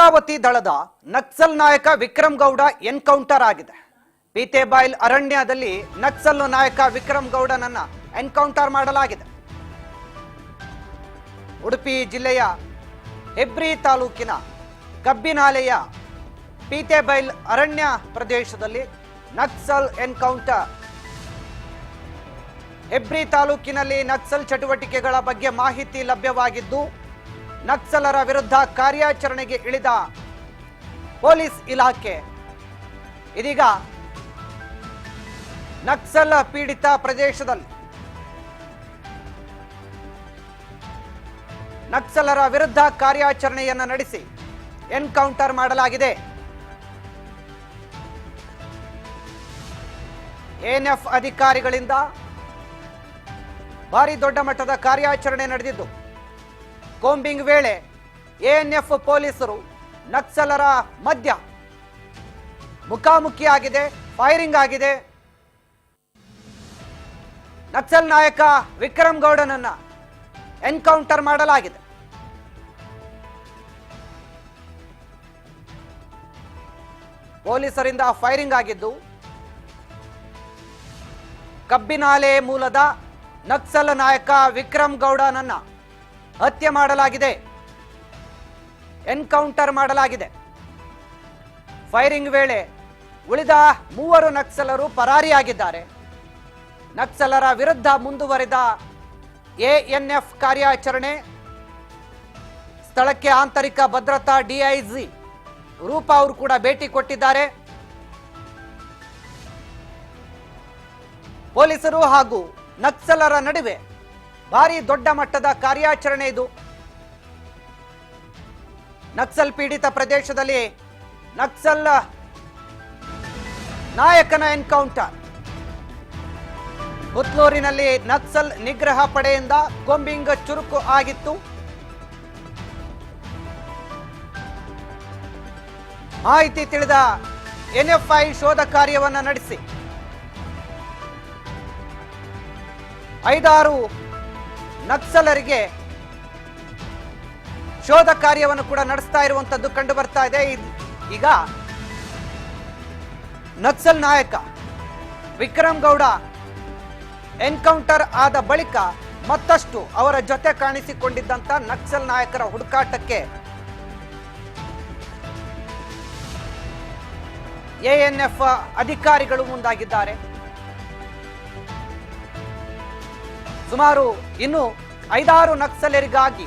ಅಮರಾವತಿ ದಳದ ನಕ್ಸಲ್ ನಾಯಕ ವಿಕ್ರಮ್ ಗೌಡ ಎನ್ಕೌಂಟರ್ ಆಗಿದೆ. ಪೀತೆಬೈಲ್ ಅರಣ್ಯದಲ್ಲಿ ನಕ್ಸಲ್ ನಾಯಕ ವಿಕ್ರಮ್ ಗೌಡನನ್ನ ಎನ್ಕೌಂಟರ್ ಮಾಡಲಾಗಿದೆ. ಉಡುಪಿ ಜಿಲ್ಲೆಯ ಹೆಬ್ರಿ ತಾಲೂಕಿನ ಕಬ್ಬಿನಾಲೆಯ ಪೀತೆಬೈಲ್ ಅರಣ್ಯ ಪ್ರದೇಶದಲ್ಲಿ ನಕ್ಸಲ್ ಎನ್ಕೌಂಟರ್. ಹೆಬ್ರಿ ತಾಲೂಕಿನಲ್ಲಿ ನಕ್ಸಲ್ ಚಟುವಟಿಕೆಗಳ ಬಗ್ಗೆ ಮಾಹಿತಿ ಲಭ್ಯವಾಗಿದ್ದು ನಕ್ಸಲರ ವಿರುದ್ಧ ಕಾರ್ಯಾಚರಣೆಗೆ ಇಳಿದ ಪೊಲೀಸ್ ಇಲಾಖೆ ಇದೀಗ ನಕ್ಸಲ್ ಪೀಡಿತ ಪ್ರದೇಶದಲ್ಲಿ ನಕ್ಸಲರ ವಿರುದ್ಧ ಕಾರ್ಯಾಚರಣೆಯನ್ನು ನಡೆಸಿ ಎನ್ಕೌಂಟರ್ ಮಾಡಲಾಗಿದೆ. ಎಎನ್ಎಫ್ ಅಧಿಕಾರಿಗಳಿಂದ ಭಾರಿ ದೊಡ್ಡ ಮಟ್ಟದ ಕಾರ್ಯಾಚರಣೆ ನಡೆದಿದ್ದು ಕೋಂಬಿಂಗ್ ವೇಳೆ ಎಎನ್ಎಫ್ ಪೊಲೀಸರು ನಕ್ಸಲರ ಮಧ್ಯ ಮುಖಾಮುಖಿಯಾಗಿದೆ, ಫೈರಿಂಗ್ ಆಗಿದೆ. ನಕ್ಸಲ್ ನಾಯಕ ವಿಕ್ರಮ್ ಗೌಡನನ್ನ ಎನ್ಕೌಂಟರ್ ಮಾಡಲಾಗಿದೆ. ಪೊಲೀಸರಿಂದ ಫೈರಿಂಗ್ ಆಗಿದ್ದು ಕಬ್ಬಿನಾಲೆ ಮೂಲದ ನಕ್ಸಲ್ ನಾಯಕ ವಿಕ್ರಮ್ ಗೌಡನನ್ನ ಹತ್ಯೆ ಮಾಡಲಾಗಿದೆ, ಎನ್ಕೌಂಟರ್ ಮಾಡಲಾಗಿದೆ. ಫೈರಿಂಗ್ ವೇಳೆ ಉಳಿದ 3 ನಕ್ಸಲರು ಪರಾರಿಯಾಗಿದ್ದಾರೆ. ನಕ್ಸಲರ ವಿರುದ್ಧ ಮುಂದುವರೆದ ಎಎನ್ಎಫ್ ಕಾರ್ಯಾಚರಣೆ. ಸ್ಥಳಕ್ಕೆ ಆಂತರಿಕ ಭದ್ರತಾ ಡಿಐಜಿ ರೂಪಾ ಅವರು ಕೂಡ ಭೇಟಿ ಕೊಟ್ಟಿದ್ದಾರೆ. ಪೊಲೀಸರು ಹಾಗೂ ನಕ್ಸಲರ ನಡುವೆ ಭಾರಿ ದೊಡ್ಡ ಮಟ್ಟದ ಕಾರ್ಯಾಚರಣೆ ಇದು. ನಕ್ಸಲ್ ಪೀಡಿತ ಪ್ರದೇಶದಲ್ಲಿ ನಕ್ಸಲ್ ನಾಯಕನ ಎನ್ಕೌಂಟರ್. ಪುತ್ಲೂರಿನಲ್ಲಿ ನಕ್ಸಲ್ ನಿಗ್ರಹ ಪಡೆಯಿಂದ ಕೋಂಬಿಂಗ್ ಚುರುಕು ಆಗಿತ್ತು. ಮಾಹಿತಿ ತಿಳಿದ ಎನ್ಎಫ್ಐ ಶೋಧ ಕಾರ್ಯವನ್ನು ನಡೆಸಿ 5-6 ನಕ್ಸಲರಿಗೆ ಶೋಧ ಕಾರ್ಯವನ್ನು ಕೂಡ ನಡೆಸ್ತಾ ಇರುವಂತದ್ದು ಕಂಡು ಬರ್ತಾ ಇದೆ. ಈಗ ನಕ್ಸಲ್ ನಾಯಕ ವಿಕ್ರಮ್ ಗೌಡ ಎನ್ಕೌಂಟರ್ ಆದ ಬಳಿಕ ಮತ್ತಷ್ಟು ಅವರ ಜೊತೆ ಕಾಣಿಸಿಕೊಂಡಿದ್ದಂತ ನಕ್ಸಲ್ ನಾಯಕರ ಹುಡುಕಾಟಕ್ಕೆ ಎಎನ್ಎಫ್ ಅಧಿಕಾರಿಗಳು ಮುಂದಾಗಿದ್ದಾರೆ. ಸುಮಾರು ಇನ್ನು 5-6 ನಕ್ಸಲರಿಗಾಗಿ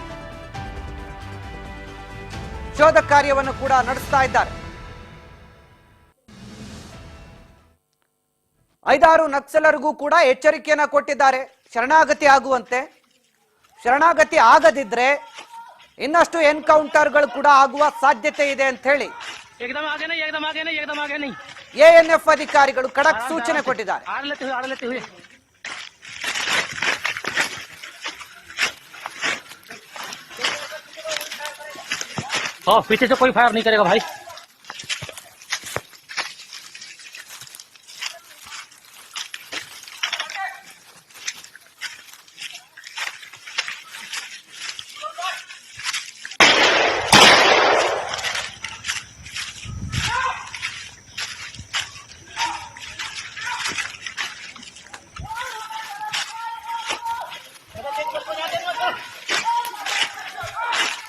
ಶೋಧ ಕಾರ್ಯವನ್ನು ಕೂಡ ನಡೆಸ್ತಾ ಇದ್ದಾರೆ. 5-6 ನಕ್ಸಲರಿಗೂ ಕೂಡ ಎಚ್ಚರಿಕೆಯನ್ನ ಕೊಟ್ಟಿದ್ದಾರೆ, ಶರಣಾಗತಿ ಆಗುವಂತೆ. ಶರಣಾಗತಿ ಆಗದಿದ್ರೆ ಇನ್ನಷ್ಟು ಎನ್ಕೌಂಟರ್ಗಳು ಕೂಡ ಆಗುವ ಸಾಧ್ಯತೆ ಇದೆ ಅಂತ ಹೇಳಿ ಎಎನ್ಎಫ್ ಅಧಿಕಾರಿಗಳು ಖಡಕ್ ಸೂಚನೆ ಕೊಟ್ಟಿದ್ದಾರೆ. पीछे से कोई फायर नहीं करेगा भाई.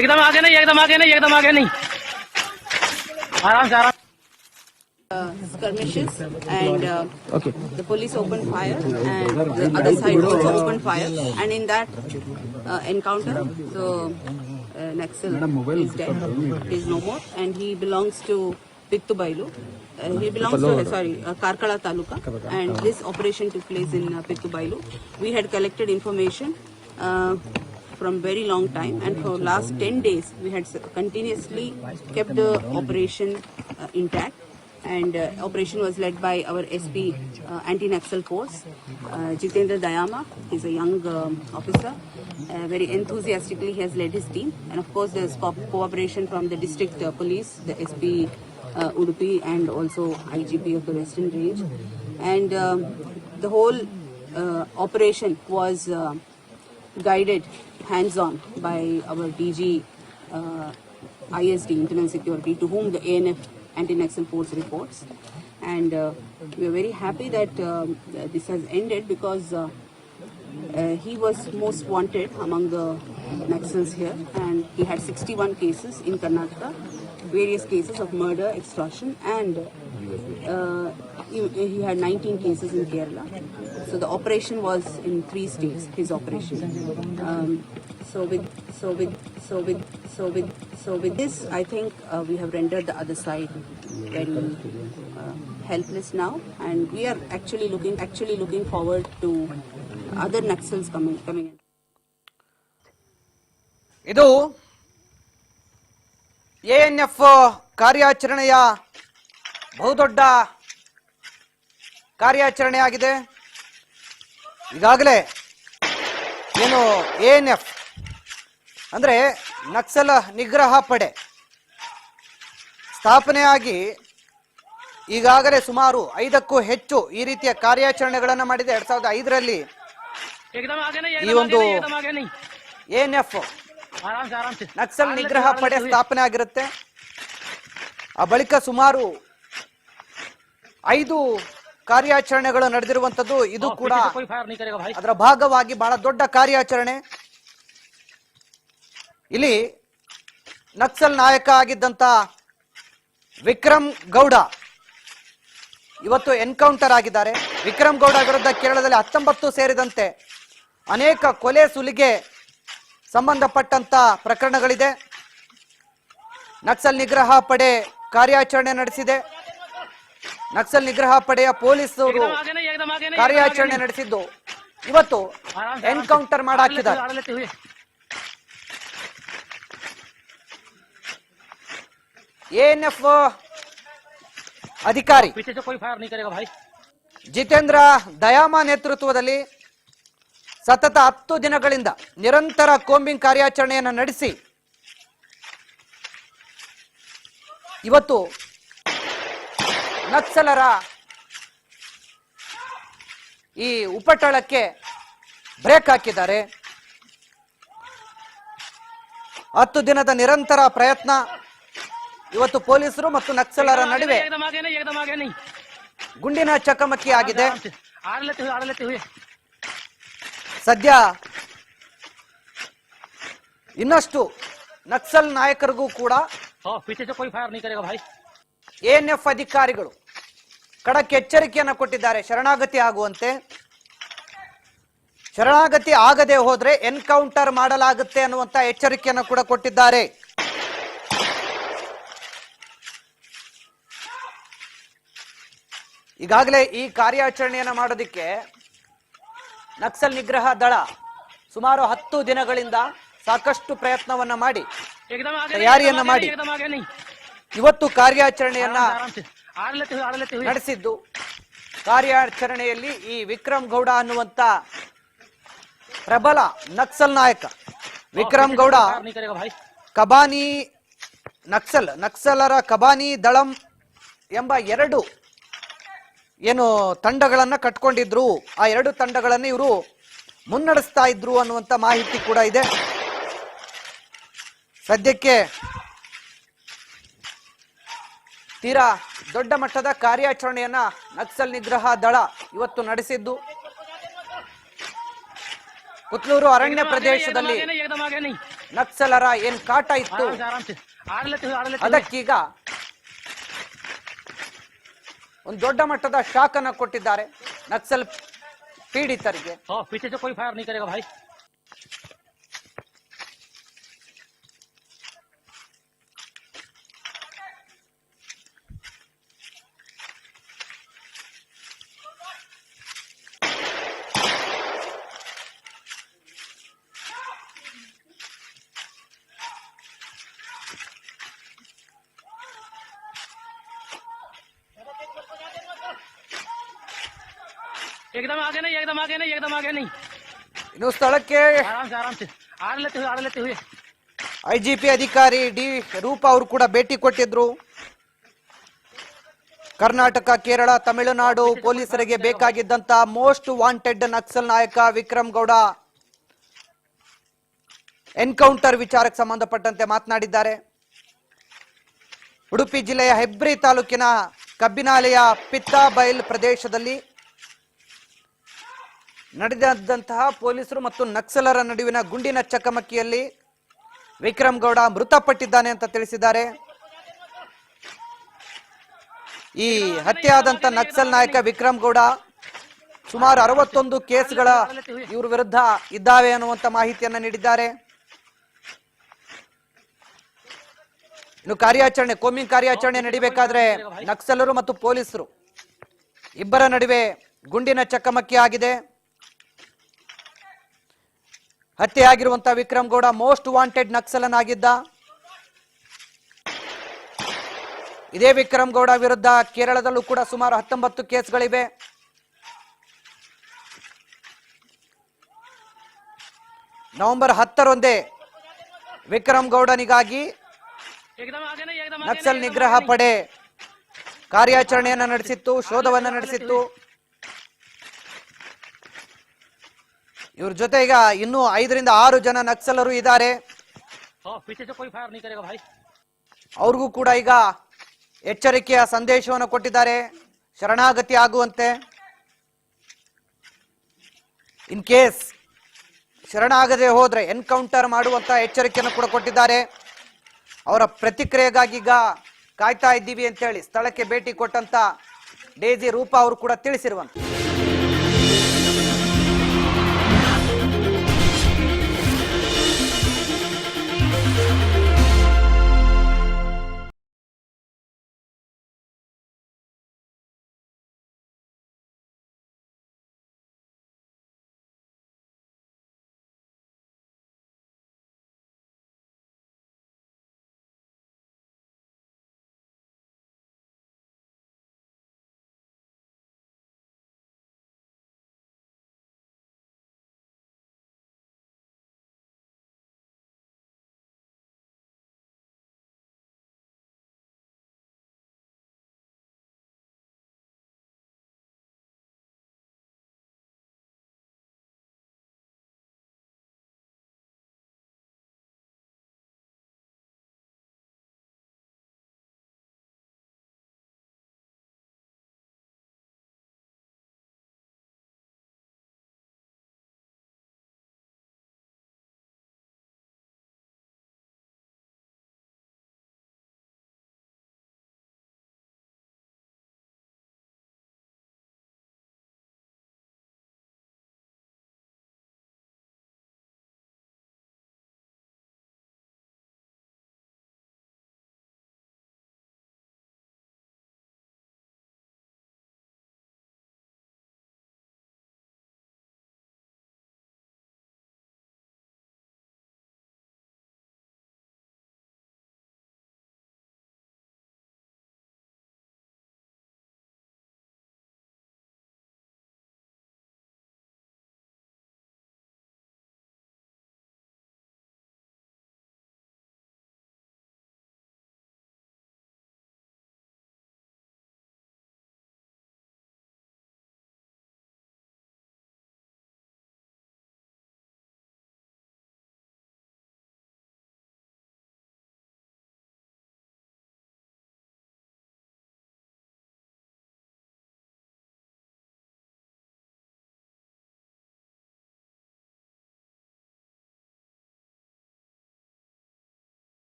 एकदम आगे नहीं, एकदम आगे नहीं, एकदम आगे नहीं, आराम से आराम. Skirmishes and the police opened fire and the other side also opened fire, and in that encounter the Naxal is dead, is no more, and he belongs to Pittubailu. He belongs to Karkala Taluka, and this operation took place in Pittubailu. We had collected information from very long time, and for last 10 days we had continuously kept the operation intact, and operation was led by our SP anti-Naxal force, Jitendra Dayama. He's a young officer, very enthusiastically he has led his team, and of course there's cooperation from the district police, the SP Udupi, and also IGP of the Western Range, and the whole operation was guided hands-on by our DG ISD, Internal Security, to whom the ANF Anti-Naxal Force reports. And we are very happy that this has ended because he was most wanted among the Naxals here, and he had 61 cases in Karnataka, various cases of murder, extortion, and he had 19 cases in Kerala. So the operation was in 3 states, his operation. So with this, I think we have rendered the other side very helpless now, and we are actually looking forward to other Naxals coming in. ಇದು ANF ಕಾರ್ಯಾಚರಣೆಯ ಬಹುದೊಡ್ಡ ಕಾರ್ಯಾಚರಣೆ ಆಗಿದೆ. ಈಗಾಗಲೇ ಏನು ANF ಅಂದ್ರೆ ನಕ್ಸಲ ನಿಗ್ರಹ ಪಡೆ ಸ್ಥಾಪನೆಯಾಗಿ ಈಗಾಗಲೇ ಸುಮಾರು 5ಕ್ಕೂ ಹೆಚ್ಚು ಈ ರೀತಿಯ ಕಾರ್ಯಾಚರಣೆಗಳನ್ನು ಮಾಡಿದೆ. 2005ರಲ್ಲಿ ಈ ಒಂದು ANF ನಕ್ಸಲ್ ನಿಗ್ರಹ ಪಡೆ ಸ್ಥಾಪನೆ ಆಗಿರುತ್ತೆ. ಆ ಬಳಿಕ ಸುಮಾರು 5 ಕಾರ್ಯಾಚರಣೆಗಳು ನಡೆದಿರುವಂತದ್ದು. ಇದು ಕೂಡ ಅದರ ಭಾಗವಾಗಿ ಬಹಳ ದೊಡ್ಡ ಕಾರ್ಯಾಚರಣೆ. ಇಲ್ಲಿ ನಕ್ಸಲ್ ನಾಯಕ ಆಗಿದ್ದಂತ ವಿಕ್ರಮ್ ಗೌಡ ಇವತ್ತು ಎನ್ಕೌಂಟರ್ ಆಗಿದ್ದಾರೆ. ವಿಕ್ರಮ್ ಗೌಡ ವಿರುದ್ಧ ಕೇರಳದಲ್ಲಿ 19 ಸೇರಿದಂತೆ ಅನೇಕ ಕೊಲೆ ಸುಲಿಗೆ ಸಂಬಂಧಪಟ್ಟಂತ ಪ್ರಕರಣಗಳಿದೆ. ನಕ್ಸಲ್ ನಿಗ್ರಹ ಪಡೆ ಕಾರ್ಯಾಚರಣೆ ನಡೆಸಿದೆ. ನಕ್ಸಲ್ ನಿಗ್ರಹ ಪಡೆಯ ಪೊಲೀಸರು ಕಾರ್ಯಾಚರಣೆ ನಡೆಸಿದ್ದು ಇವತ್ತು ಎನ್ಕೌಂಟರ್ ಮಾಡಾಕಿದ್ದಾರೆ. ANF ಅಧಿಕಾರಿ ಜಿತೇಂದ್ರ ದಯಾಮ ನೇತೃತ್ವದಲ್ಲಿ ಸತತ 10 ದಿನಗಳಿಂದ ನಿರಂತರ ಕೋಂಬಿಂಗ್ ಕಾರ್ಯಾಚರಣೆಯನ್ನು ನಡೆಸಿ ಇವತ್ತು ನಕ್ಸಲರ ಈ ಉಪಟಳಕ್ಕೆ ಬ್ರೇಕ್ ಹಾಕಿದ್ದಾರೆ. 10 ದಿನದ ನಿರಂತರ ಪ್ರಯತ್ನ ಇವತ್ತು ಪೊಲೀಸರು ಮತ್ತು ನಕ್ಸಲರ ನಡುವೆ ಗುಂಡಿನ ಚಕಮಕಿ ಆಗಿದೆ. ಸದ್ಯ ಇನ್ನಷ್ಟು ನಕ್ಸಲ್ ನಾಯಕರಿಗೂ ಕೂಡ ANF ಅಧಿಕಾರಿಗಳು ಖಡಕ್ ಎಚ್ಚರಿಕೆಯನ್ನು ಕೊಟ್ಟಿದ್ದಾರೆ. ಶರಣಾಗತಿ ಆಗುವಂತೆ, ಶರಣಾಗತಿ ಆಗದೆ ಹೋದ್ರೆ ಎನ್ಕೌಂಟರ್ ಮಾಡಲಾಗುತ್ತೆ ಅನ್ನುವಂತ ಎಚ್ಚರಿಕೆಯನ್ನು ಕೂಡ ಕೊಟ್ಟಿದ್ದಾರೆ. ಈಗಾಗಲೇ ಈ ಕಾರ್ಯಾಚರಣೆಯನ್ನು ಮಾಡೋದಕ್ಕೆ ನಕ್ಸಲ್ ನಿಗ್ರಹ ದಳ ಸುಮಾರು 10 ದಿನಗಳಿಂದ ಸಾಕಷ್ಟು ಪ್ರಯತ್ನವನ್ನ ಮಾಡಿ ತಯಾರಿಯನ್ನ ಮಾಡಿ ಇವತ್ತು ಕಾರ್ಯಾಚರಣೆಯನ್ನ ನಡೆಸಿದ್ದು. ಕಾರ್ಯಾಚರಣೆಯಲ್ಲಿ ಈ ವಿಕ್ರಮ್ ಗೌಡ ಅನ್ನುವಂತ ಪ್ರಬಲ ನಕ್ಸಲ್ ನಾಯಕ ವಿಕ್ರಮ್ ಗೌಡ ಕಬಾನಿ ನಕ್ಸಲರ ಕಬಾನಿ ದಳಂ ಎಂಬ 2 ಏನು ತಂಡಗಳನ್ನ ಕಟ್ಕೊಂಡಿದ್ರು. ಆ 2 ತಂಡಗಳನ್ನು ಇವರು ಮುನ್ನಡೆಸ್ತಾ ಇದ್ರು ಅನ್ನುವಂತ ಮಾಹಿತಿ ಕೂಡ ಇದೆ. ಸದ್ಯಕ್ಕೆ ತೀರಾ ದೊಡ್ಡ ಮಟ್ಟದ ಕಾರ್ಯಾಚರಣೆಯನ್ನ ನಕ್ಸಲ್ ನಿಗ್ರಹ ದಳ ಇವತ್ತು ನಡೆಸಿದ್ದು. ಕುತ್ಲೂರು ಅರಣ್ಯ ಪ್ರದೇಶದಲ್ಲಿ ನಕ್ಸಲರ ಏನ್ ಕಾಟ ಇತ್ತು ಅದಕ್ಕೀಗ ಒಂದು ದೊಡ್ಡ ಮಟ್ಟದ ಶಾಕ್ ಅನ್ನ ಕೊಟ್ಟಿದ್ದಾರೆ ನಕ್ಸಲ್ ಪೀಡಿತರಿಗೆ. एकदम आगे नहीं, एकदम आगे नहीं, एकदम आगे नहीं. ಇನ್ನು ಸ್ಥಳಕ್ಕೆ आराम से आड़ लेते हुए IGP ಅಧಿಕಾರಿ ಡಿ ರೂಪ ಅವರು ಕೂಡ ಭೇಟಿ ಕೊಟ್ಟಿದ್ರು. ಕರ್ನಾಟಕ, ಕೇರಳ, ತಮಿಳುನಾಡು ಪೊಲೀಸರಿಗೆ ಬೇಕಾಗಿದ್ದಂತ ಮೋಸ್ಟ್ ವಾಂಟೆಡ್ ನಕ್ಸಲ್ ನಾಯಕ ವಿಕ್ರಮ್ ಗೌಡ ಎನ್ಕೌಂಟರ್ ವಿಚಾರಕ್ಕೆ ಸಂಬಂಧಪಟ್ಟಂತೆ ಮಾತನಾಡಿದ್ದಾರೆ. ಉಡುಪಿ ಜಿಲ್ಲೆಯ ಹೆಬ್ರಿ ತಾಲೂಕಿನ ಕಬ್ಬಿನಾಲೆಯ ಪಿತ್ತಾಬೈಲ್ ಪ್ರದೇಶದಲ್ಲಿ ನಡೆದಂತಹ ಪೊಲೀಸರು ಮತ್ತು ನಕ್ಸಲರ ನಡುವಿನ ಗುಂಡಿನ ಚಕಮಕಿಯಲ್ಲಿ ವಿಕ್ರಮ್ ಗೌಡ ಮೃತಪಟ್ಟಿದ್ದಾನೆ ಅಂತ ತಿಳಿಸಿದ್ದಾರೆ. ಈ ಹತ್ಯೆಯಾದಂತ ನಕ್ಸಲ್ ನಾಯಕ ವಿಕ್ರಮ್ ಗೌಡ ಸುಮಾರು 61 ಕೇಸ್ಗಳ ಇವ್ರ ವಿರುದ್ಧ ಇದ್ದಾವೆ ಅನ್ನುವಂತ ಮಾಹಿತಿಯನ್ನ ನೀಡಿದ್ದಾರೆ. ಇನ್ನು ಕಾರ್ಯಾಚರಣೆ ಕೋಮಿಂಗ್ ಕಾರ್ಯಾಚರಣೆ ನಡಿಬೇಕಾದ್ರೆ ನಕ್ಸಲರು ಮತ್ತು ಪೊಲೀಸರು ಇಬ್ಬರ ನಡುವೆ ಗುಂಡಿನ ಚಕಮಕಿ ಆಗಿದೆ. ಹತ್ಯೆಯಾಗಿರುವಂತಹ ವಿಕ್ರಮ್ ಗೌಡ ಮೋಸ್ಟ್ ವಾಂಟೆಡ್ ನಕ್ಸಲನಾಗಿದ್ದ. ಇದೇ ವಿಕ್ರಮ್ ಗೌಡ ವಿರುದ್ಧ ಕೇರಳದಲ್ಲೂ ಕೂಡ ಸುಮಾರು 19 ಕೇಸ್ಗಳಿವೆ. ನವೆಂಬರ್ 10ರಂದೇ ವಿಕ್ರಮ್ ಗೌಡನಿಗಾಗಿ ನಕ್ಸಲ್ ನಿಗ್ರಹ ಪಡೆ ಕಾರ್ಯಾಚರಣೆಯನ್ನು ನಡೆಸಿತ್ತು, ಶೋಧವನ್ನು ನಡೆಸಿತ್ತು. ಇವ್ರ ಜೊತೆ ಈಗ ಇನ್ನೂ 5 ರಿಂದ 6 ಜನ ನಕ್ಸಲರು ಇದ್ದಾರೆ. ಅವ್ರಿಗೂ ಕೂಡ ಈಗ ಎಚ್ಚರಿಕೆಯ ಸಂದೇಶವನ್ನು ಕೊಟ್ಟಿದ್ದಾರೆ, ಶರಣಾಗತಿ ಆಗುವಂತೆ. ಇನ್ ಕೇಸ್ ಶರಣಾಗದೆ ಹೋದ್ರೆ ಎನ್ಕೌಂಟರ್ ಮಾಡುವಂತ ಎಚ್ಚರಿಕೆಯನ್ನು ಕೂಡ ಕೊಟ್ಟಿದ್ದಾರೆ. ಅವರ ಪ್ರತಿಕ್ರಿಯೆಗಾಗಿ ಈಗ ಕಾಯ್ತಾ ಇದ್ದೀವಿ ಅಂತ ಹೇಳಿ ಸ್ಥಳಕ್ಕೆ ಭೇಟಿ ಕೊಟ್ಟಂತ ಡೇಜಿ ರೂಪಾ ಅವರು ಕೂಡ ತಿಳಿಸಿರುವಂತೆ.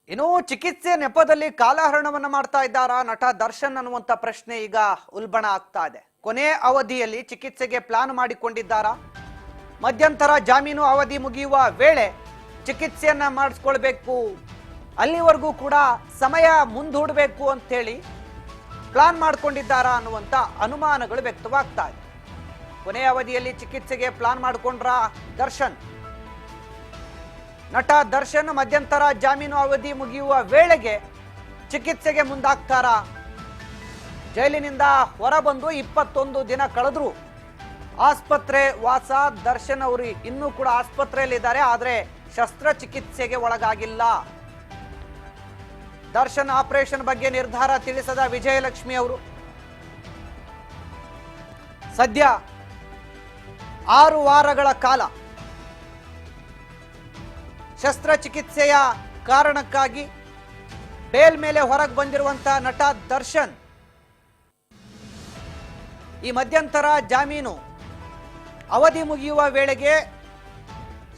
ಇನ್ನು ಚಿಕಿತ್ಸೆ ನೆಪದಲ್ಲಿ ಕಾಲಹರಣವನ್ನ ಮಾಡ್ತಾ ಇದ್ದಾರಾ ನಟ ದರ್ಶನ್ ಅನ್ನುವಂತ ಪ್ರಶ್ನೆ ಈಗ ಉಲ್ಬಣ ಆಗ್ತಾ ಇದೆ. ಕೊನೆ ಅವಧಿಯಲ್ಲಿ ಚಿಕಿತ್ಸೆಗೆ ಪ್ಲಾನ್ ಮಾಡಿಕೊಂಡಿದ್ದಾರಾ? ಮಧ್ಯಂತರ ಜಾಮೀನು ಅವಧಿ ಮುಗಿಯುವ ವೇಳೆ ಚಿಕಿತ್ಸೆಯನ್ನ ಮಾಡಿಸ್ಕೊಳ್ಬೇಕು, ಅಲ್ಲಿವರೆಗೂ ಕೂಡ ಸಮಯ ಮುಂದೂಡಬೇಕು ಅಂತೇಳಿ ಪ್ಲಾನ್ ಮಾಡ್ಕೊಂಡಿದ್ದಾರಾ ಅನ್ನುವಂತ ಅನುಮಾನಗಳು ವ್ಯಕ್ತವಾಗ್ತಾ ಇದೆ. ಕೊನೆ ಅವಧಿಯಲ್ಲಿ ಚಿಕಿತ್ಸೆಗೆ ಪ್ಲಾನ್ ಮಾಡಿಕೊಂಡ್ರ ದರ್ಶನ್? ನಟ ದರ್ಶನ್ ಮಧ್ಯಂತರ ಜಾಮೀನು ಅವಧಿ ಮುಗಿಯುವ ವೇಳೆಗೆ ಚಿಕಿತ್ಸೆಗೆ ಮುಂದಾಗ್ತಾರಾ? ಜೈಲಿನಿಂದ ಹೊರಬಂದು 21 ದಿನ ಕಳೆದ್ರು, ಆಸ್ಪತ್ರೆ ವಾಸ. ದರ್ಶನ್ ಅವರು ಇನ್ನೂ ಕೂಡ ಆಸ್ಪತ್ರೆಯಲ್ಲಿದ್ದಾರೆ, ಆದರೆ ಶಸ್ತ್ರಚಿಕಿತ್ಸೆಗೆ ಒಳಗಾಗಿಲ್ಲ. ದರ್ಶನ್ ಆಪರೇಷನ್ ಬಗ್ಗೆ ನಿರ್ಧಾರ ತಿಳಿಸದ ವಿಜಯಲಕ್ಷ್ಮಿ ಅವರು ಸದ್ಯ 6 ವಾರಗಳ ಕಾಲ ಶಸ್ತ್ರಚಿಕಿತ್ಸೆಯ ಕಾರಣಕ್ಕಾಗಿ ಬೇಲ್ ಮೇಲೆ ಹೊರಗೆ ಬಂದಿರುವಂತಹ ನಟ ದರ್ಶನ್ ಈ ಮಧ್ಯಂತರ ಜಾಮೀನು ಅವಧಿ ಮುಗಿಯುವ ವೇಳೆಗೆ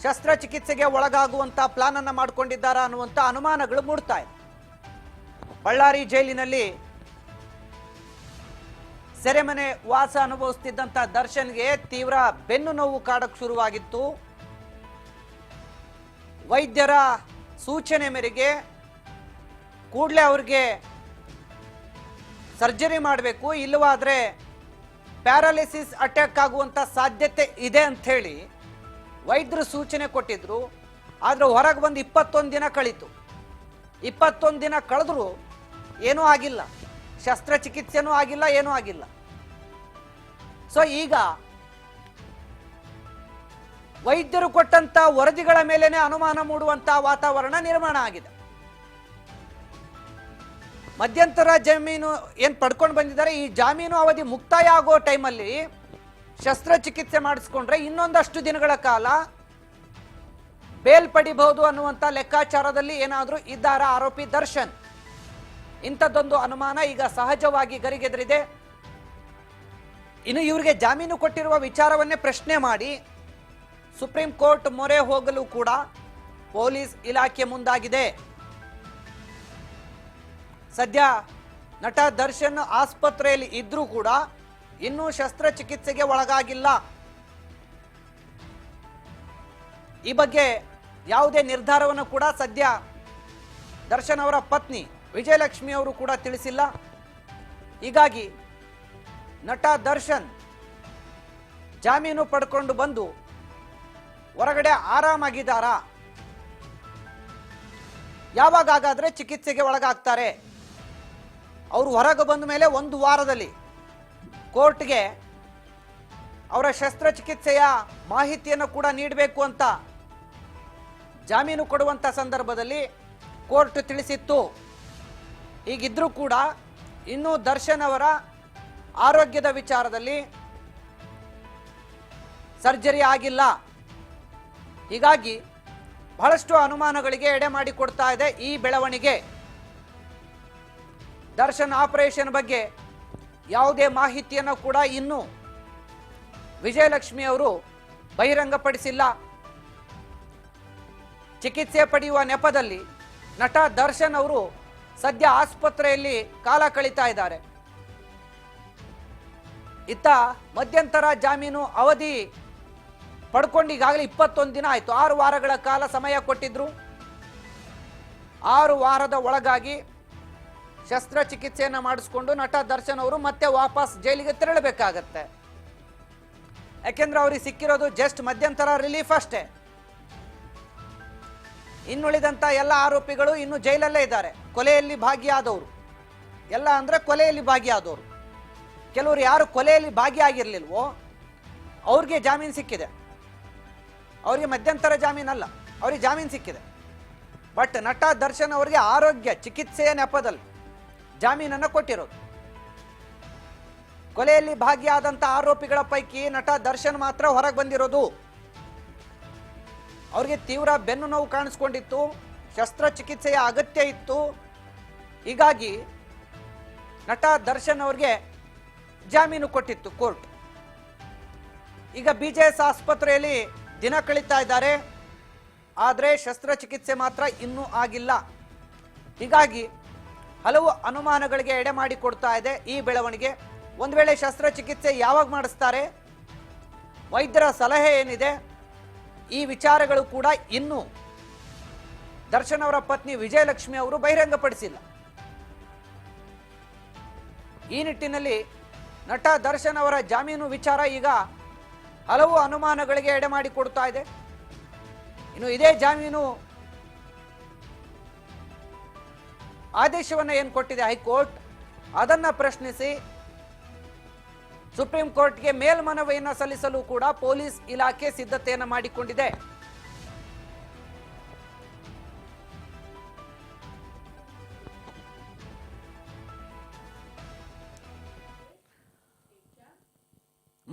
ಶಸ್ತ್ರಚಿಕಿತ್ಸೆಗೆ ಒಳಗಾಗುವಂತ ಪ್ಲಾನ್ ಅನ್ನ ಮಾಡಿಕೊಂಡಿದ್ದಾರಾ ಅನ್ನುವಂತ ಅನುಮಾನಗಳು ಮೂಡ್ತಾ ಇದೆ. ಬಳ್ಳಾರಿ ಜೈಲಿನಲ್ಲಿ ಸೆರೆಮನೆ ವಾಸ ಅನುಭವಿಸುತ್ತಿದ್ದಂತ ದರ್ಶನ್ಗೆ ತೀವ್ರ ಬೆನ್ನು ನೋವು ಕಾಡಕ್ಕೆ ಶುರುವಾಗಿತ್ತು. ವೈದ್ಯರ ಸೂಚನೆ ಮೇರೆಗೆ ಕೂಡಲೇ ಅವ್ರಿಗೆ ಸರ್ಜರಿ ಮಾಡಬೇಕು, ಇಲ್ಲವಾದ್ರೆ ಪ್ಯಾರಾಲಿಸಿಸ್ ಅಟ್ಯಾಕ್ ಆಗುವಂತ ಸಾಧ್ಯತೆ ಇದೆ ಅಂತ ಹೇಳಿ ವೈದ್ಯರು ಸೂಚನೆ ಕೊಟ್ಟಿದ್ರು. ಆದ್ರೆ ಹೊರಗೆ ಬಂದು 21 ದಿನ ಕಳೀತು. 21 ದಿನ ಕಳೆದ್ರು ಏನೂ ಆಗಿಲ್ಲ, ಶಸ್ತ್ರಚಿಕಿತ್ಸೆನೂ ಆಗಿಲ್ಲ, ಏನೂ ಆಗಿಲ್ಲ. ಸೊ ಈಗ ವೈದ್ಯರು ಕೊಟ್ಟಂತ ವರದಿಗಳ ಮೇಲೇನೆ ಅನುಮಾನ ಮೂಡುವಂತ ವಾತಾವರಣ ನಿರ್ಮಾಣ ಆಗಿದೆ. ಮಧ್ಯಂತರ ಜಾಮೀನು ಏನ್ ಪಡ್ಕೊಂಡು ಬಂದಿದ್ದಾರೆ, ಈ ಜಾಮೀನು ಅವಧಿ ಮುಕ್ತಾಯ ಆಗೋ ಟೈಮಲ್ಲಿ ಶಸ್ತ್ರಚಿಕಿತ್ಸೆ ಮಾಡಿಸ್ಕೊಂಡ್ರೆ ಇನ್ನೊಂದಷ್ಟು ದಿನಗಳ ಕಾಲ ಬೇಲ್ ಪಡಿಬಹುದು ಅನ್ನುವಂತ ಲೆಕ್ಕಾಚಾರದಲ್ಲಿ ಏನಾದ್ರೂ ಇದ್ದಾರ ಆರೋಪಿ ದರ್ಶನ್? ಇಂಥದ್ದೊಂದು ಅನುಮಾನ ಈಗ ಸಹಜವಾಗಿ ಗರಿಗೆದರಿದೆ. ಇನ್ನು ಇವರಿಗೆ ಜಾಮೀನು ಕೊಟ್ಟಿರುವ ವಿಚಾರವನ್ನೇ ಪ್ರಶ್ನೆ ಮಾಡಿ ಸುಪ್ರೀಂ ಕೋರ್ಟ್ ಮೊರೆ ಹೋಗಲು ಕೂಡ ಪೊಲೀಸ್ ಇಲಾಖೆ ಮುಂದಾಗಿದೆ. ಸದ್ಯ ನಟ ದರ್ಶನ್ ಆಸ್ಪತ್ರೆಯಲ್ಲಿ ಇದ್ರೂ ಕೂಡ ಇನ್ನೂ ಶಸ್ತ್ರಚಿಕಿತ್ಸೆಗೆ ಒಳಗಾಗಿಲ್ಲ. ಈ ಬಗ್ಗೆ ಯಾವುದೇ ನಿರ್ಧಾರವನ್ನು ಕೂಡ ಸದ್ಯ ದರ್ಶನ್ ಅವರ ಪತ್ನಿ ವಿಜಯಲಕ್ಷ್ಮಿ ಅವರು ಕೂಡ ತಿಳಿಸಿಲ್ಲ. ಹೀಗಾಗಿ ನಟ ದರ್ಶನ್ ಜಾಮೀನು ಪಡ್ಕೊಂಡು ಬಂದು ಹೊರಗಡೆ ಆರಾಮಾಗಿದ್ದಾರಾ? ಯಾವಾಗ ಹಾಗಾದ್ರೆ ಚಿಕಿತ್ಸೆಗೆ ಒಳಗಾಗ್ತಾರೆ? ಅವರು ಹೊರಗೆ ಬಂದ ಮೇಲೆ 1 ವಾರದಲ್ಲಿ ಕೋರ್ಟ್ಗೆ ಅವರ ಶಸ್ತ್ರಚಿಕಿತ್ಸೆಯ ಮಾಹಿತಿಯನ್ನು ಕೂಡ ನೀಡಬೇಕು ಅಂತ ಜಾಮೀನು ಕೊಡುವಂತ ಸಂದರ್ಭದಲ್ಲಿ ಕೋರ್ಟ್ ತಿಳಿಸಿತ್ತು. ಹೀಗಿದ್ರೂ ಕೂಡ ಇನ್ನೂ ದರ್ಶನ್ ಅವರ ಆರೋಗ್ಯದ ವಿಚಾರದಲ್ಲಿ ಸರ್ಜರಿ ಆಗಿಲ್ಲ. ಹೀಗಾಗಿ ಬಹಳಷ್ಟು ಅನುಮಾನಗಳಿಗೆ ಎಡೆ ಮಾಡಿಕೊಡ್ತಾ ಇದೆ ಈ ಬೆಳವಣಿಗೆ. ದರ್ಶನ್ ಆಪರೇಷನ್ ಬಗ್ಗೆ ಯಾವುದೇ ಮಾಹಿತಿಯನ್ನು ಕೂಡ ಇನ್ನೂ ವಿಜಯಲಕ್ಷ್ಮಿ ಅವರು ಬಹಿರಂಗಪಡಿಸಿಲ್ಲ. ಚಿಕಿತ್ಸೆ ಪಡೆಯುವ ನೆಪದಲ್ಲಿ ನಟ ದರ್ಶನ್ ಅವರು ಸದ್ಯ ಆಸ್ಪತ್ರೆಯಲ್ಲಿ ಕಾಲ ಕಳೀತಾ ಇದ್ದಾರೆ. ಇತ್ತ ಮಧ್ಯಂತರ ಜಾಮೀನು ಅವಧಿ ಪಡ್ಕೊಂಡು ಈಗಾಗಲೇ 21 ದಿನ ಆಯಿತು. 6 ವಾರಗಳ ಕಾಲ ಸಮಯ ಕೊಟ್ಟಿದ್ರು. 6 ವಾರದ ಒಳಗಾಗಿ ಶಸ್ತ್ರಚಿಕಿತ್ಸೆಯನ್ನು ಮಾಡಿಸ್ಕೊಂಡು ನಟ ದರ್ಶನ್ ಅವರು ಮತ್ತೆ ವಾಪಸ್ ಜೈಲಿಗೆ ತೆರಳಬೇಕಾಗತ್ತೆ. ಯಾಕೆಂದ್ರೆ ಅವ್ರಿಗೆ ಸಿಕ್ಕಿರೋದು ಜಸ್ಟ್ ಮಧ್ಯಂತರ ರಿಲೀಫ್ ಅಷ್ಟೇ. ಇನ್ನುಳಿದಂತ ಎಲ್ಲ ಆರೋಪಿಗಳು ಇನ್ನು ಜೈಲಲ್ಲೇ ಇದ್ದಾರೆ. ಕೊಲೆಯಲ್ಲಿ ಭಾಗಿಯಾದವರು ಎಲ್ಲ ಅಂದ್ರೆ ಕೊಲೆಯಲ್ಲಿ ಭಾಗಿಯಾದವರು. ಕೆಲವರು ಯಾರು ಕೊಲೆಯಲ್ಲಿ ಭಾಗಿಯಾಗಿರ್ಲಿಲ್ವೋ ಅವ್ರಿಗೆ ಜಾಮೀನು ಸಿಕ್ಕಿದೆ. ಅವರಿಗೆ ಮಧ್ಯಂತರ ಜಾಮೀನಲ್ಲ, ಅವ್ರಿಗೆ ಜಾಮೀನು ಸಿಕ್ಕಿದೆ. ಬಟ್ ನಟ ದರ್ಶನ್ ಅವರಿಗೆ ಆರೋಗ್ಯ ಚಿಕಿತ್ಸೆಯ ನೆಪದಲ್ಲಿ ಜಾಮೀನನ್ನು ಕೊಟ್ಟಿರೋದು. ಕೊಲೆಯಲ್ಲಿ ಭಾಗಿಯಾದಂತ ಆರೋಪಿಗಳ ಪೈಕಿ ನಟ ದರ್ಶನ್ ಮಾತ್ರ ಹೊರಗೆ ಬಂದಿರೋದು. ಅವ್ರಿಗೆ ತೀವ್ರ ಬೆನ್ನು ನೋವು ಕಾಣಿಸ್ಕೊಂಡಿತ್ತು, ಶಸ್ತ್ರಚಿಕಿತ್ಸೆಯ ಅಗತ್ಯ ಇತ್ತು. ಹೀಗಾಗಿ ನಟ ದರ್ಶನ್ ಅವ್ರಿಗೆ ಜಾಮೀನು ಕೊಟ್ಟಿತ್ತು ಕೋರ್ಟ್. ಈಗ BJS ಆಸ್ಪತ್ರೆಯಲ್ಲಿ ದಿನ ಕಳೀತಾ ಇದ್ದಾರೆ. ಆದರೆ ಶಸ್ತ್ರಚಿಕಿತ್ಸೆ ಮಾತ್ರ ಇನ್ನೂ ಆಗಿಲ್ಲ. ಹೀಗಾಗಿ ಹಲವು ಅನುಮಾನಗಳಿಗೆ ಎಡೆ ಮಾಡಿ ಕೊಡ್ತಾ ಇದೆ ಈ ಬೆಳವಣಿಗೆ. ಒಂದು ವೇಳೆ ಶಸ್ತ್ರಚಿಕಿತ್ಸೆ ಯಾವಾಗ ಮಾಡಿಸ್ತಾರೆ, ವೈದ್ಯರ ಸಲಹೆ ಏನಿದೆ, ಈ ವಿಚಾರಗಳು ಕೂಡ ಇನ್ನೂ ದರ್ಶನ್ ಅವರ ಪತ್ನಿ ವಿಜಯಲಕ್ಷ್ಮಿ ಅವರು ಬಹಿರಂಗಪಡಿಸಿಲ್ಲ. ಈ ನಿಟ್ಟಿನಲ್ಲಿ ನಟ ದರ್ಶನ್ ಅವರ ಜಾಮೀನು ವಿಚಾರ ಈಗ ಹಲವು ಅನುಮಾನಗಳಿಗೆ ಎಡೆ ಮಾಡಿ ಕೊಡ್ತಾ ಇದೆ. ಇನ್ನು ಇದೇ ಜಾಮೀನು ಆದೇಶವನ್ನು ಏನು ಕೊಟ್ಟಿದೆ ಹೈಕೋರ್ಟ್, ಅದನ್ನ ಪ್ರಶ್ನಿಸಿ ಸುಪ್ರೀಂ ಕೋರ್ಟ್ಗೆ ಮೇಲ್ಮನವಿಯನ್ನು ಸಲ್ಲಿಸಲು ಕೂಡ ಪೊಲೀಸ್ ಇಲಾಖೆ ಸಿದ್ಧತೆಯನ್ನು ಮಾಡಿಕೊಂಡಿದೆ.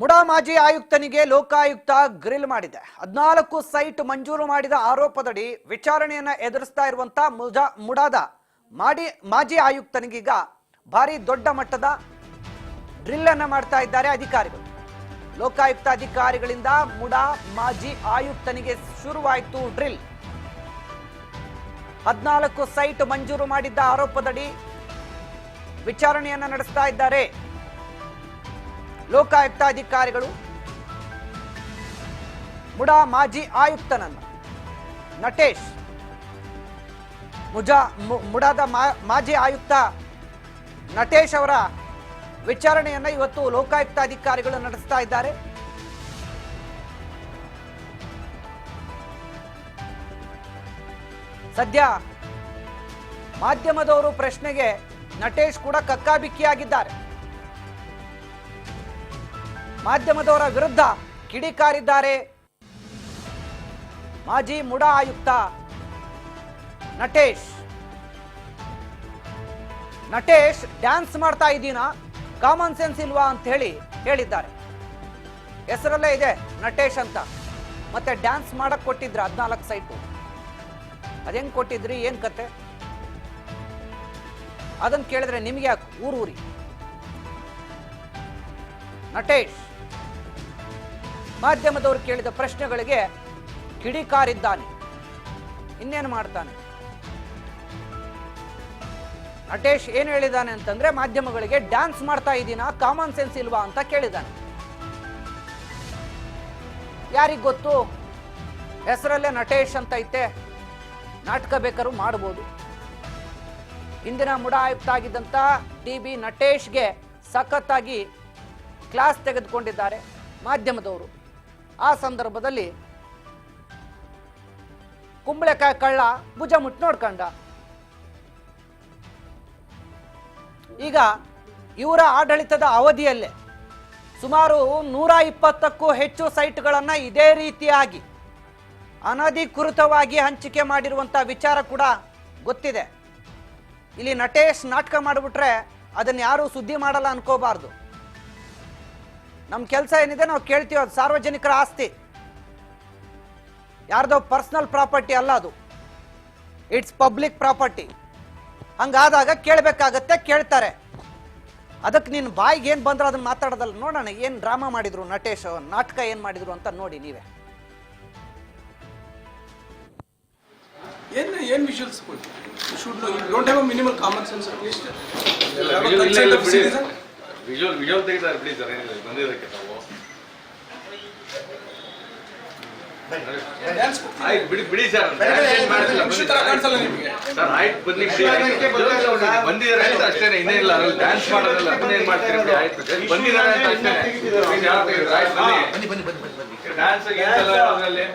ಮುಡಾ ಮಾಜಿ ಆಯುಕ್ತನಿಗೆ ಲೋಕಾಯುಕ್ತ ಗ್ರಿಲ್ ಮಾಡಿದೆ. 14 ಸೈಟ್ ಮಂಜೂರು ಮಾಡಿದ ಆರೋಪದಡಿ ವಿಚಾರಣೆಯನ್ನ ಎದುರಿಸ್ತಾ ಇರುವಂತಹ ಮುಡಾದ ಮಾಜಿ ಆಯುಕ್ತನಿಗೀಗ ಭಾರಿ ದೊಡ್ಡ ಮಟ್ಟದ ಡ್ರಿಲ್ ಅನ್ನ ಮಾಡ್ತಾ ಇದ್ದಾರೆ ಅಧಿಕಾರಿಗಳು. ಲೋಕಾಯುಕ್ತ ಅಧಿಕಾರಿಗಳಿಂದ ಮುಡಾ ಮಾಜಿ ಆಯುಕ್ತನಿಗೆ ಶುರುವಾಯಿತು ಡ್ರಿಲ್. 14 ಸೈಟ್ ಮಂಜೂರು ಮಾಡಿದ್ದ ಆರೋಪದಡಿ ವಿಚಾರಣೆಯನ್ನ ನಡೆಸ್ತಾ ಇದ್ದಾರೆ ಲೋಕಾಯುಕ್ತ ಅಧಿಕಾರಿಗಳು. ಮುಡಾ ಮಾಜಿ ಆಯುಕ್ತನನ್ನ ನಟೇಶ್, ಮುಡಾದ ಮಾಜಿ ಆಯುಕ್ತ ನಟೇಶ್ ಅವರ ವಿಚಾರಣೆಯನ್ನ ಇವತ್ತು ಲೋಕಾಯುಕ್ತ ಅಧಿಕಾರಿಗಳು ನಡೆಸ್ತಾ ಇದ್ದಾರೆ. ಸದ್ಯ ಮಾಧ್ಯಮದವರು ಪ್ರಶ್ನೆಗೆ ನಟೇಶ್ ಕೂಡ ಕಕ್ಕಾಬಿಕ್ಕಿಯಾಗಿದ್ದಾರೆ. ಮಾಧ್ಯಮದವರ ವಿರುದ್ಧ ಕಿಡಿಕಾರಿದ್ದಾರೆ ಮಾಜಿ ಮುಡಾ ಆಯುಕ್ತ ನಟೇಶ್. ಡ್ಯಾನ್ಸ್ ಮಾಡ್ತಾ ಇದ್ದೀನಾ, ಕಾಮನ್ ಸೆನ್ಸ್ ಇಲ್ವಾ ಅಂತ ಹೇಳಿದ್ದಾರೆ. ಹೆಸರಲ್ಲೇ ಇದೆ ನಟೇಶ್ ಅಂತ, ಮತ್ತೆ ಡ್ಯಾನ್ಸ್ ಮಾಡಕ್ ಕೊಟ್ಟಿದ್ರ 14 ಸೈಟು. ಅದೇಂಗ್ ಕೊಟ್ಟಿದ್ರಿ, ಏನ್ ಕತೆ ಅದನ್ನ ಕೇಳಿದ್ರೆ ನಿಮ್ಗೆ ಯಾಕೆ ಊರೂರಿ. ನಟೇಶ್ ಮಾಧ್ಯಮದವರು ಕೇಳಿದ ಪ್ರಶ್ನೆಗಳಿಗೆ ಕಿಡಿಕಾರಿದ್ದಾನೆ. ಇನ್ನೇನು ಮಾಡ್ತಾನೆ ನಟೇಶ್? ಏನ್ ಹೇಳಿದಾನೆ ಅಂತಂದ್ರೆ, ಮಾಧ್ಯಮಗಳಿಗೆ ಡ್ಯಾನ್ಸ್ ಮಾಡ್ತಾ ಇದ್ದೀನಾ, ಕಾಮನ್ ಸೆನ್ಸ್ ಇಲ್ವಾ ಅಂತ ಕೇಳಿದಾನೆ. ಯಾರಿಗ್ ಗೊತ್ತು, ಹೆಸರಲ್ಲೇ ನಟೇಶ್ ಅಂತ ಐತೆ, ನಾಟಕ ಬೇಕಾದ್ರೂ ಮಾಡಬಹುದು. ಇಂದಿನ ಮುಡಾ ಆಯುಕ್ತ ಆಗಿದ್ದಂತ ಟಿ.ಬಿ. ನಟೇಶ್ಗೆ ಸಖತ್ತಾಗಿ ಕ್ಲಾಸ್ ತೆಗೆದುಕೊಂಡಿದ್ದಾರೆ ಮಾಧ್ಯಮದವರು. ಆ ಸಂದರ್ಭದಲ್ಲಿ ಕುಂಬಳಕಾಯಿ ಕಳ್ಳ ಭುಜ ಮುಟ್ಟು ನೋಡ್ಕೊಂಡ. ಈಗ ಇವರ ಆಡಳಿತದ ಅವಧಿಯಲ್ಲೇ ಸುಮಾರು 120ಕ್ಕೂ ಹೆಚ್ಚು ಸೈಟ್ಗಳನ್ನ ಇದೇ ರೀತಿಯಾಗಿ ಅನಧಿಕೃತವಾಗಿ ಹಂಚಿಕೆ ಮಾಡಿರುವಂತಹ ವಿಚಾರ ಕೂಡ ಗೊತ್ತಿದೆ. ಇಲ್ಲಿ ನಟೇಶ್ ನಾಟಕ ಮಾಡಿಬಿಟ್ರೆ ಅದನ್ನ ಯಾರು ಸುದ್ದಿ ಮಾಡಲ್ಲ ಅನ್ಕೋಬಾರ್ದು. ನಮ್ಮ ಕೆಲಸ ಏನಿದೆ ನಾವು ಕೇಳ್ತೀವಿ, ಅದು ಸಾರ್ವಜನಿಕರ ಆಸ್ತಿ, ಯಾರ್ದೋ ಪರ್ಸನಲ್ ಪ್ರಾಪರ್ಟಿ ಅಲ್ಲ, ಅದು ಇಟ್ಸ್ ಪಬ್ಲಿಕ್ ಪ್ರಾಪರ್ಟಿ. ಹಂಗಾದಾಗ ಕೇಳಬೇಕಾಗತ್ತೆ, ಕೇಳ್ತಾರೆ. ಅದಕ್ಕೆ ನೀನು ಬಾಯಿಗೆ ಏನು ಬಂದ್ರೆ ಅದನ್ನ ಮಾತಾಡೋದಲ್ಲ. ನೋಡೋಣ ಏನು ಡ್ರಾಮಾ ಮಾಡಿದ್ರು ನಟೇಶ್, ನಾಟಕ ಏನು ಮಾಡಿದ್ರು ಅಂತ ನೋಡಿ ನೀವೇ. ಏನು visuals don't have a minimal common sense at least. Visual ತೆಗಿತಾರೆ ಬಿಡಿ ಸರ್, ಏನಿಲ್ಲ ಬಂದಿದ್ದಕ್ಕೆ ನಾವು ಆಯ್ತು ಬಿಡಿ ಸರ್. ಕಾಣಿಸಲ್ಲ ನಿಮಗೆ ಸರ್, ಆಯ್ತು ಬನ್ನಿ ಬಂದಿದ್ದಾರೆ ಅಂತ ಅಷ್ಟೇನೆ, ಇನ್ನೇನಿಲ್ಲ. ಡ್ಯಾನ್ಸ್ ಮಾಡೋದಲ್ಲ, ಅದನ್ನೇನು ಮಾಡ್ತೀರಿ ಬಿಡಿ. ಆಯ್ತು ಬಂದಿದ್ದಾರೆ ಅಂತ ಅಷ್ಟೇನೆ. ಆಯ್ತು ಬನ್ನಿ ಡ್ಯಾನ್ಸ್ ಅದರಲ್ಲಿ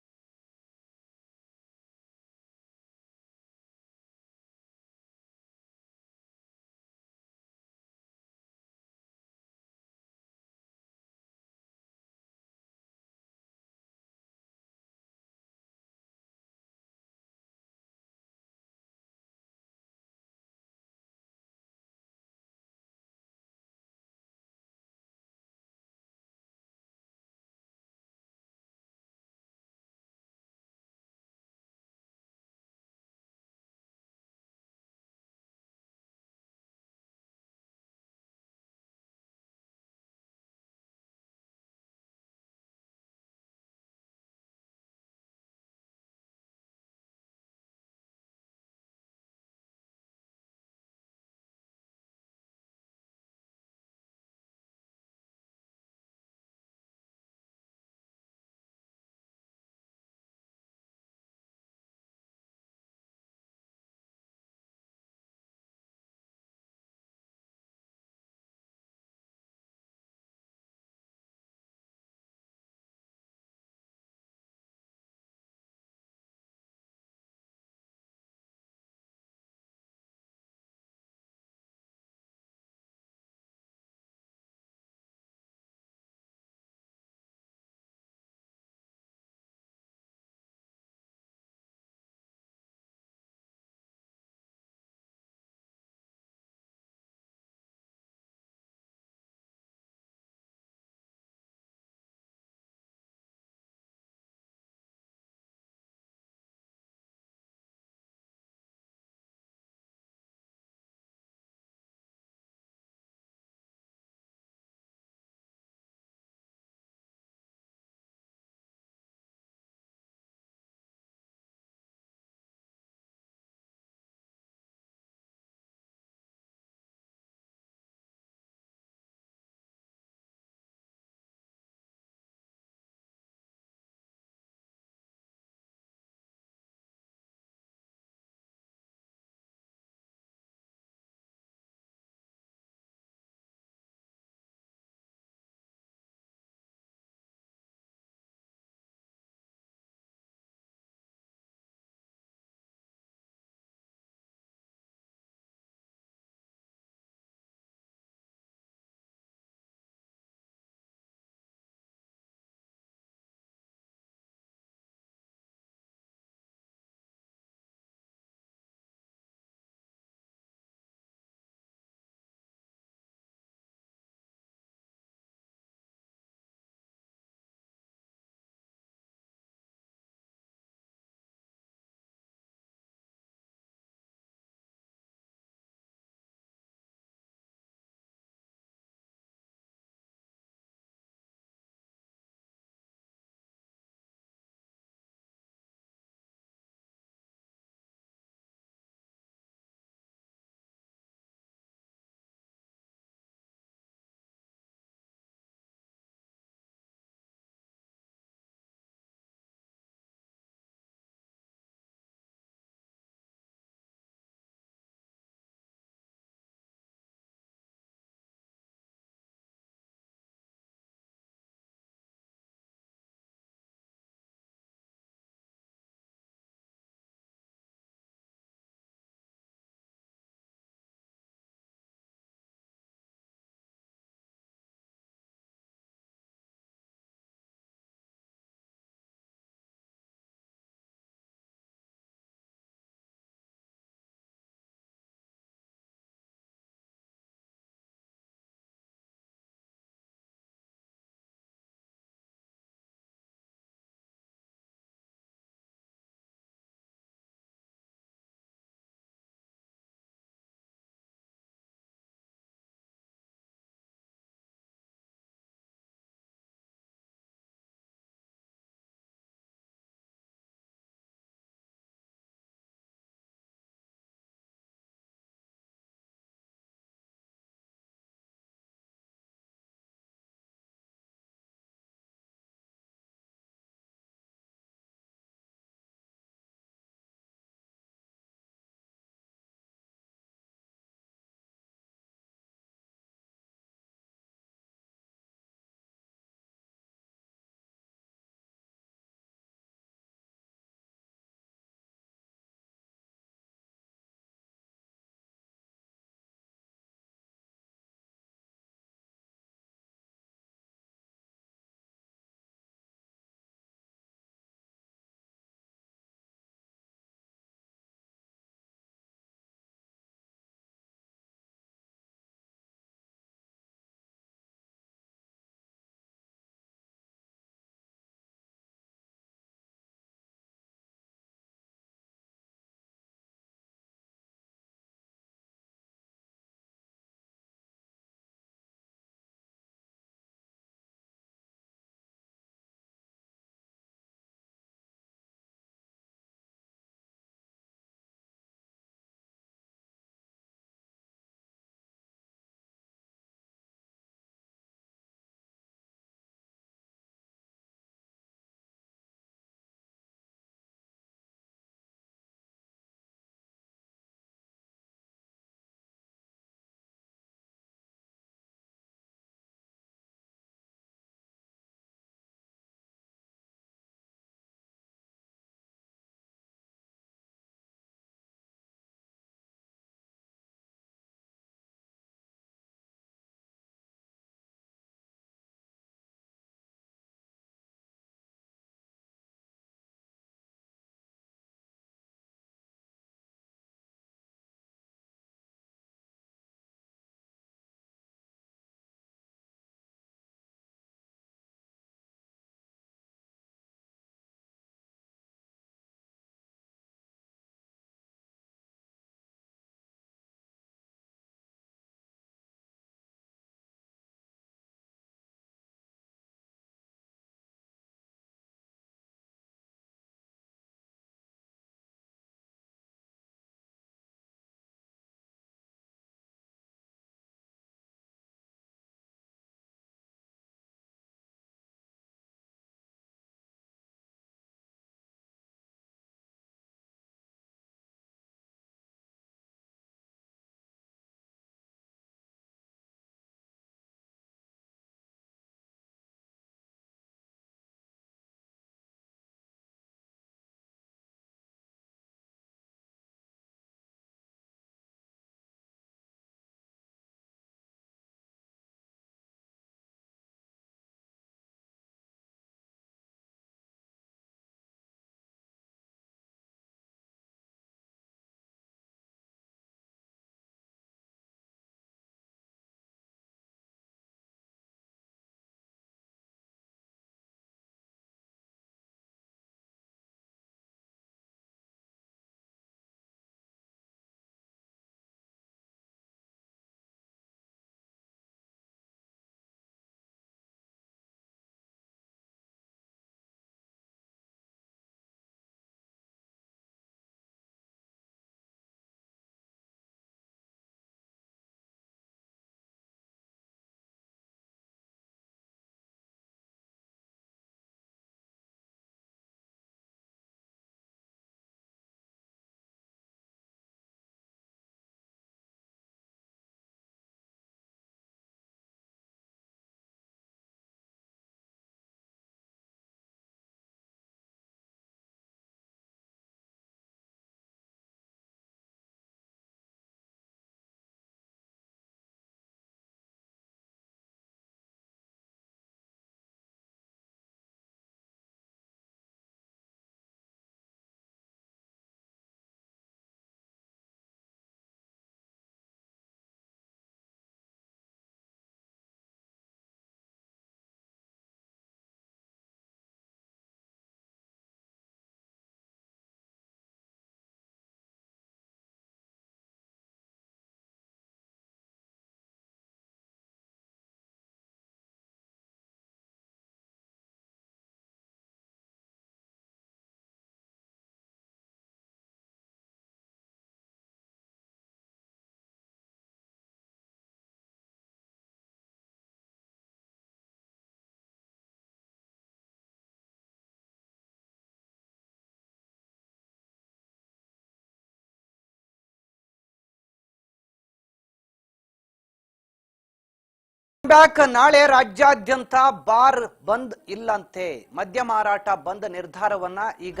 ಬ್ಯಾಕ್. ನಾಳೆ ರಾಜ್ಯಾದ್ಯಂತ ಬಾರ್ ಬಂದ್ ಇಲ್ಲಂತೆ. ಮದ್ಯ ಮಾರಾಟ ಬಂದ್ ನಿರ್ಧಾರವನ್ನ ಈಗ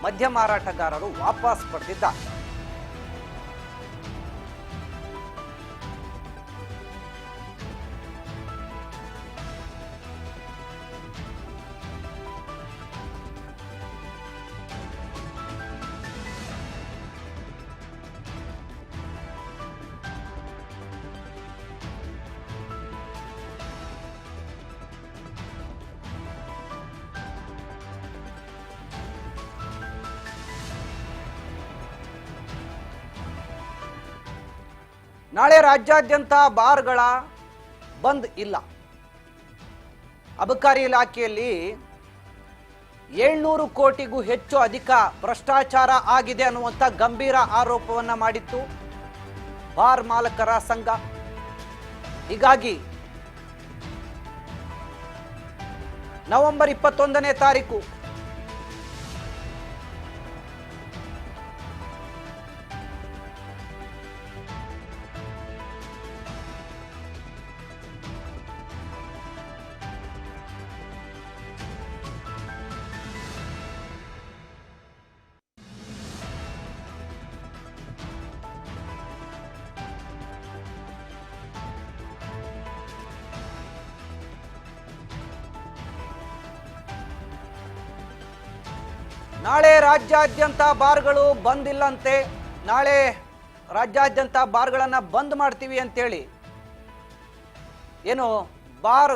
ಮದ್ಯ ಮಾರಾಟಗಾರರು ವಾಪಸ್ ಪಡೆದಿದ್ದಾರೆ. ನಾಳೆ ರಾಜ್ಯಾದ್ಯಂತ ಬಾರ್ಗಳ ಬಂದ್ ಇಲ್ಲ. ಅಬಕಾರಿ ಇಲಾಖೆಯಲ್ಲಿ 700 ಕೋಟಿಗೂ ಹೆಚ್ಚು ಅಧಿಕ ಭ್ರಷ್ಟಾಚಾರ ಆಗಿದೆ ಅನ್ನುವಂಥ ಗಂಭೀರ ಆರೋಪವನ್ನ ಮಾಡಿತ್ತು ಬಾರ್ ಮಾಲಕರ ಸಂಘ. ಹೀಗಾಗಿ ನವೆಂಬರ್ 21ನೇ ತಾರೀಕು ನಾಳೆ ರಾಜ್ಯಾದ್ಯಂತ ಬಾರ್ಗಳು ಬಂದ್ ಇಲ್ಲಂತೆ. ನಾಳೆ ರಾಜ್ಯಾದ್ಯಂತ ಬಾರ್ಗಳನ್ನ ಬಂದ್ ಮಾಡ್ತೀವಿ ಅಂತೇಳಿ ಏನು ಬಾರ್